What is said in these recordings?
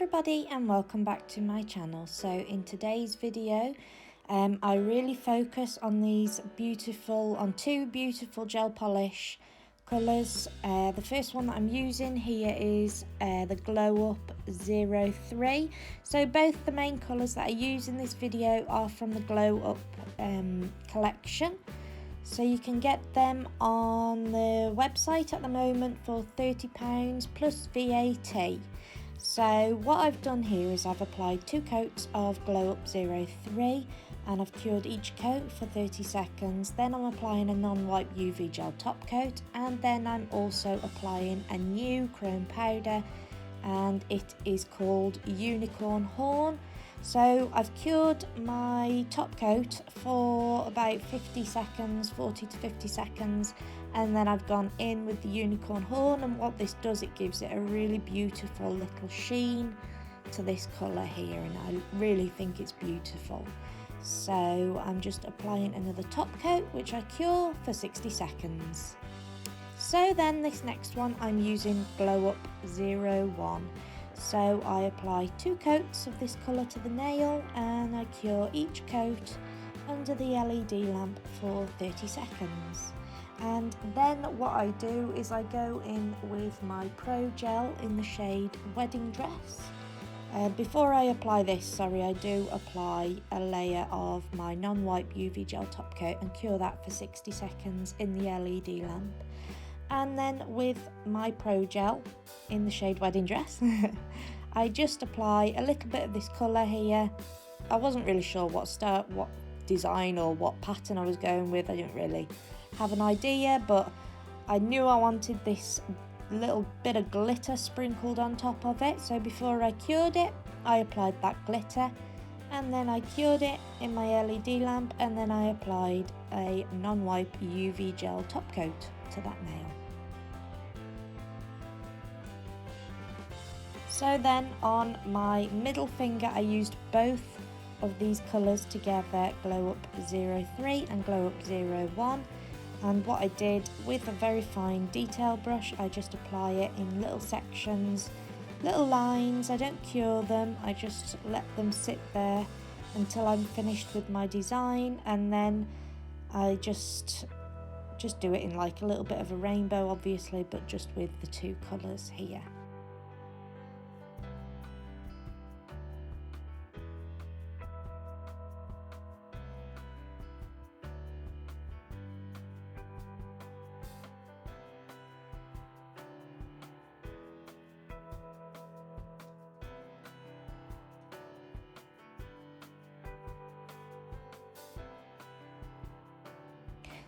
everybody and welcome back to my channel. So in today's video I really focus on two beautiful gel polish colours. The first one that I'm using here is the Glow Up 03. So both the main colours that I use in this video are from the Glow Up collection. So you can get them on the website at the moment for £30 plus VAT. So what I've done here is I've applied 2 coats of Glow Up 03 and I've cured each coat for 30 seconds. Then I'm applying a non-wipe UV gel top coat, and then I'm also applying a new chrome powder, and it is called Unicorn Horn. So I've cured my top coat for about 40 to 50 seconds, and then I've gone in with the Unicorn Horn, and what this does, it gives it a really beautiful little sheen to this colour here, and I really think it's beautiful. So I'm just applying another top coat which I cure for 60 seconds. So then this next one I'm using Glow Up 01. So I apply 2 coats of this colour to the nail and I cure each coat under the LED lamp for 30 seconds. And then what I do is I go in with my Pro Gel in the shade Wedding Dress. Before I apply this, I do apply a layer of my non-wipe UV gel top coat and cure that for 60 seconds in the LED lamp. And then with my Pro Gel in the shade Wedding Dress, I just apply a little bit of this colour here. I wasn't really sure what design or what pattern I was going with. I didn't really have an idea, but I knew I wanted this little bit of glitter sprinkled on top of it. So before I cured it, I applied that glitter, and then I cured it in my LED lamp, and then I applied a non-wipe UV gel top coat to that nail. So then on my middle finger I used both of these colours together, Glow Up 03 and Glow Up 01, and what I did with a very fine detail brush, I just apply it in little sections, little lines. I don't cure them, I just let them sit there until I'm finished with my design, and then I just do it in like a little bit of a rainbow, obviously, but just with the 2 colours here.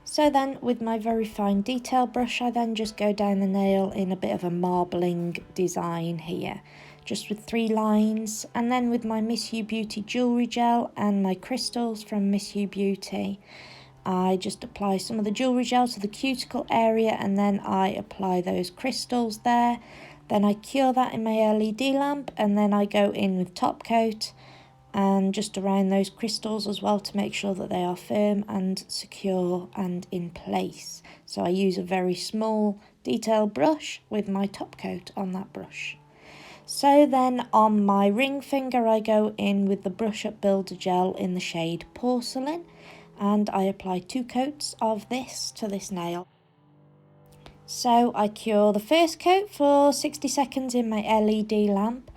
So then with my very fine detail brush, I then just go down the nail in a bit of a marbling design here, just with 3 lines. And then with my Miss You Beauty jewellery gel and my crystals from Miss You Beauty, I just apply some of the jewellery gel to the cuticle area, and then I apply those crystals there. Then I cure that in my LED lamp, and then I go in with top coat and just around those crystals as well to make sure that they are firm and secure and in place. So I use a very small detail brush with my top coat on that brush. So then on my ring finger I go in with the Brush Up Builder Gel in the shade Porcelain, and I apply 2 coats of this to this nail. So I cure the first coat for 60 seconds in my LED lamp,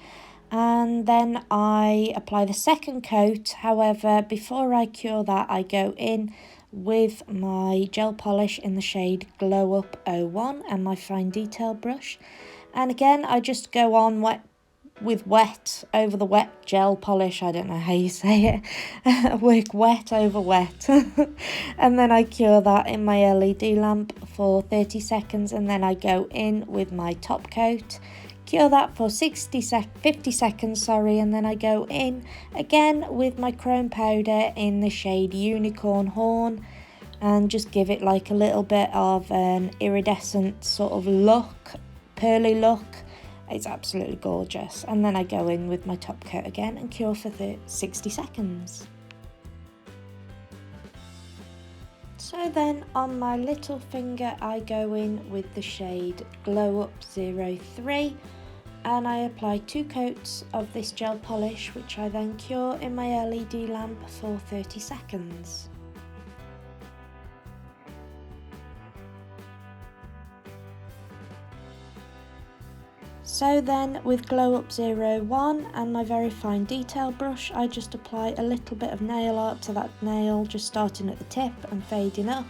and then I apply the second coat. However, before I cure that, I go in with my gel polish in the shade Glow Up 01 and my fine detail brush, and again I just go on wet over the wet gel polish. I don't know how you say it. Work wet over wet. And then I cure that in my LED lamp for 30 seconds, and then I go in with my top coat, cure that for 50 seconds, and then I go in again with my chrome powder in the shade Unicorn Horn and just give it like a little bit of an iridescent sort of look, pearly look. It's absolutely gorgeous. And then I go in with my top coat again and cure for 60 seconds. So then on my little finger I go in with the shade Glow Up 03 and I apply 2 coats of this gel polish, which I then cure in my LED lamp for 30 seconds. So then, with Glow Up 01 and my very fine detail brush, I just apply a little bit of nail art to that nail, just starting at the tip and fading up,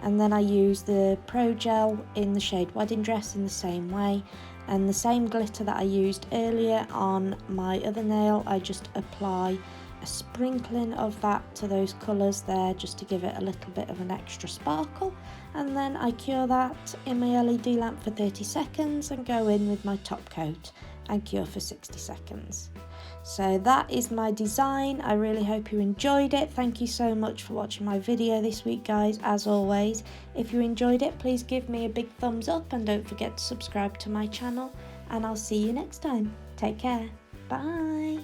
and then I use the Pro Gel in the shade Wedding Dress in the same way, and the same glitter that I used earlier on my other nail, I just apply a sprinkling of that to those colours there, just to give it a little bit of an extra sparkle, and then I cure that in my LED lamp for 30 seconds and go in with my top coat and cure for 60 seconds. So that is my design. I really hope you enjoyed it. Thank you so much for watching my video this week, guys. As always, if you enjoyed it, please give me a big thumbs up and don't forget to subscribe to my channel, and I'll see you next time. Take care. Bye.